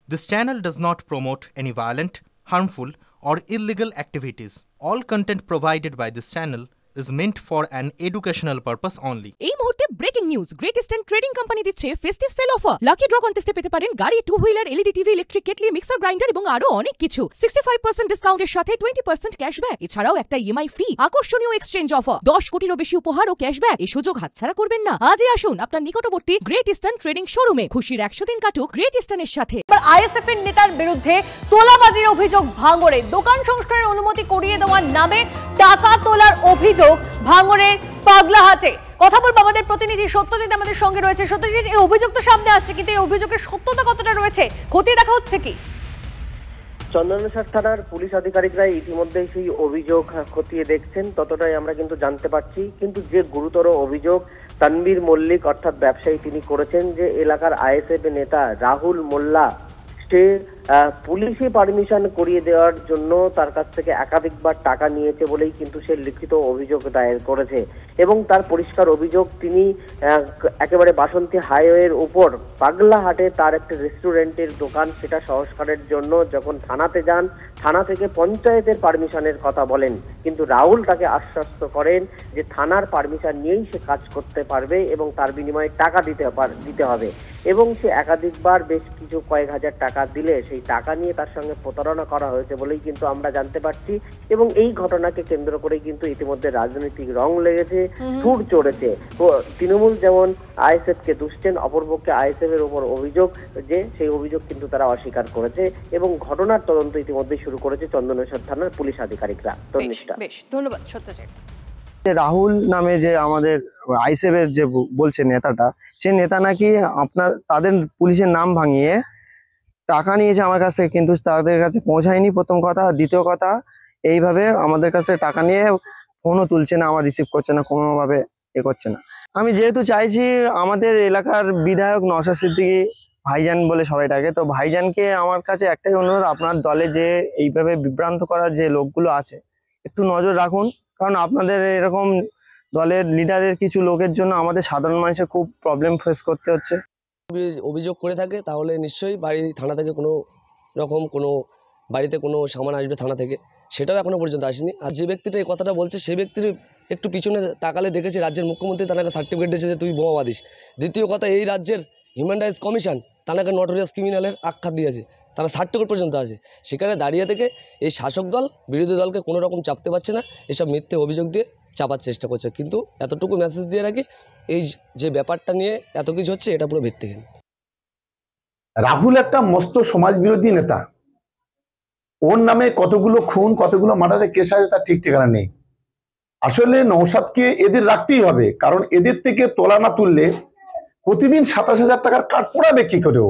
This channel does not promote any violent, harmful, or illegal activities. All content provided by this channel is meant for an educational purpose only. এই মুহূর্তে breaking news, great eastern trading company দিচ্ছে festive sale offer. Lucky draw কন্টেস্টে পেতে পারেন গাড়ি, two wheeler, LED TV, electric kettle, mixer grinder এবং আরো অনেক কিছু। 65% ডিসকাউন্টের সাথে 20% ক্যাশব্যাক, এছাড়াও একটা ইএমআই ফ্রি, আকর্ষণীয় এক্সচেঞ্জ অফার, 10 কোটিরও বেশি উপহার ও ক্যাশব্যাক। এই সুযোগ হাতছাড়া করবেন না। আজই আসুন আপনার নিকটবর্তী গ্রেট ইস্টার্ন ট্রেডিং শোরুমে। খুশির 100 দিন কাটুক গ্রেট ইস্টার্নের সাথে। এবার আইএসএফ এর নেতার বিরুদ্ধে তোলাবাজির অভিযোগ ভাঙড়ে, দোকান সংস্কারের অনুমতি করিয়ে দেওয়ার নামে টাকা তোলার অভিযোগ ভাঙড়ের পাগলাহাটে। কথা বলবো আমাদের প্রতিনিধি সত্যজিৎ আমাদের সঙ্গে রয়েছে। সত্যজিৎ, এই অভিযোগ তো সামনে আসছে, কিন্তু এই অভিযোগের সত্যতা কতটা রয়েছে, খতিয়ে দেখা হচ্ছে কি? চন্দনেশ্বর থানার পুলিশ আধিকারিকরা ইতিমধ্যেই সেই অভিযোগ খতিয়ে দেখছেন, ততটাই আমরা কিন্তু জানতে পারছি। কিন্তু যে গুরুতর অভিযোগ তানভীর মল্লিক অর্থাৎ ব্যবসায়ী তিনি করেছেন, যে এলাকার আইএসএফ নেতা রাহুল মোল্লা সে পুলিশে পারমিশন করিয়ে দেওয়ার জন্য তার কাছ থেকে একাধিকবার টাকা নিয়েছে বলেই কিন্তু সে লিখিত অভিযোগ দায়ের করেছে। এবং তার পরিষ্কার অভিযোগ, তিনি একেবারে বাসন্তী হাইওয়ের উপর পাগলাহাটে তার একটা রেস্টুরেন্টের দোকান, সেটা সংস্কারের জন্য যখন থানাতে যান, থানা থেকে পঞ্চায়েতের পারমিশনের কথা বলেন, কিন্তু রাহুল তাকে আশ্বস্ত করেন যে থানার পারমিশন নিয়েই সে কাজ করতে পারবে এবং তার বিনিময়ে টাকা দিতে হবে। এবং সে একাধিকবার বেশ কিছু কয়েক হাজার টাকা দিলে সেই টাকা নিয়ে তার সঙ্গে প্রতারণা করা হয়েছে বলেই কিন্তু আমরা জানতে পারছি। এবং এই ঘটনাকে কেন্দ্র করেই কিন্তু ইতিমধ্যে রাজনৈতিক রং লেগেছে, সুর চড়েছে। তৃণমূল যেমন আইএসএফ কে দুষছেন, অপরপক্ষে আইএসএফ এর উপর অভিযোগ, যে সেই অভিযোগ কিন্তু তারা অস্বীকার করেছে এবং ঘটনার তদন্ত ইতিমধ্যে শুরু করেছে চন্দনেশ্বর থানার পুলিশ আধিকারিকরা। বেশ, ধন্যবাদ সত্যজিৎ। রাহুল নামে যে আমাদের আইএসএফ এর যে বলছে নেতাটা, সে নেতা নাকি তাদের পুলিশের নাম ভাঙিয়ে টাকা নিয়েছে আমার কাছ থেকে, কিন্তু তাদের কাছে পৌঁছায়নি, প্রথম কথা। দ্বিতীয় কথা, এইভাবে আমাদের কাছে টাকা নিয়ে ফোনও তুলছে না, আমার রিসিভ করছে না, কোনোভাবে করছে না। আমি যেহেতু চাইছি, আমাদের এলাকার বিধায়ক নওশাদ সিদ্দিকী ভাইজান বলে সবাই ডাকে, তো ভাইজানকে আমার কাছে একটাই অনুরোধ, আপনার দলে যে এইভাবে বিভ্রান্ত করার যে লোকগুলো আছে একটু নজর রাখুন, কারণ আপনাদের এরকম দলের লিডারের কিছু লোকের জন্য আমাদের সাধারণ মানুষের খুব প্রবলেম ফেস করতে হচ্ছে। অভিযোগ করে থাকে তাহলে নিশ্চয়ই থানা থেকে কোনো বাড়িতে কোনো সামান আসবে থানা থেকে, সেটাও এখনো পর্যন্ত আসেনি। আর যে ব্যক্তিটা এই কথাটা বলছে, সেই ব্যক্তির একটু পিছনে তাকালে দেখেছি রাজ্যের মুখ্যমন্ত্রী তাকে সার্টিফিকেট দিয়েছে যে তুই বোমা বাঁধিস। দ্বিতীয় কথা, এই রাজ্যের হিউম্যান রাইটস কমিশন তাকে নটোরিয়াস ক্রিমিনালের আখ্যা দিয়েছে, তারা সার্টিফিকেট পর্যন্ত আছে। সেখানে দাঁড়িয়ে থেকে এই শাসক দল বিরোধী দলকে কোনো রকম চাপতে পারছে না, এসব মিথ্যে অভিযোগ দিয়ে চাপার চেষ্টা করছে। কিন্তু এতটুকু মেসেজ দিয়ে রাখি, এই যে ব্যাপারটা নিয়ে এত কিছু হচ্ছে, এটা পুরো ভিত্তিহীন। রাহুল একটা মস্ত সমাজ বিরোধী নেতা, ওর নামে কতগুলো খুন, কতগুলো মার্ডারের কেস আছে তার ঠিক ঠিকানা নেই। আসলে নওশাদকে এদের রাখতেই হবে, কারণ এদের থেকে তোলা না তুললে প্রতিদিন 27,000 টাকার কাঠ পোড়াবে কি করেও।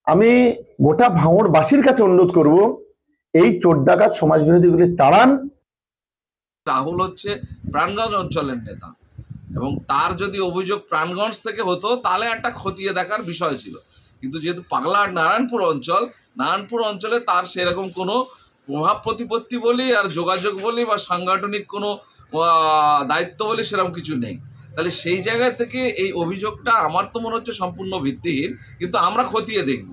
আমি গোটা ভাঙড়বাসীর কাছে অনুরোধ করব, এই চোর ডাকাত সমাজ বিরোধীগুলি তাড়ান। রাহুল হচ্ছে প্রাণগঞ্জ অঞ্চলের নেতা, এবং তার যদি অভিযোগ প্রাণগঞ্জ থেকে হতো তাহলে একটা খতিয়ে দেখার বিষয় ছিল। কিন্তু যেহেতু পাগলাহাট নারায়ণপুর অঞ্চলে তার সেরকম কোনো প্রভাব প্রতিপত্তি বলি আর যোগাযোগ বলি বা সাংগঠনিক কোনো দায়িত্ব বলি সেরকম কিছু নেই। তাহলে সেই জায়গা থেকে এই অভিযোগটা আমার তো মনে হচ্ছে সম্পূর্ণ ভিত্তিহীন, কিন্তু আমরা খতিয়ে দেখব।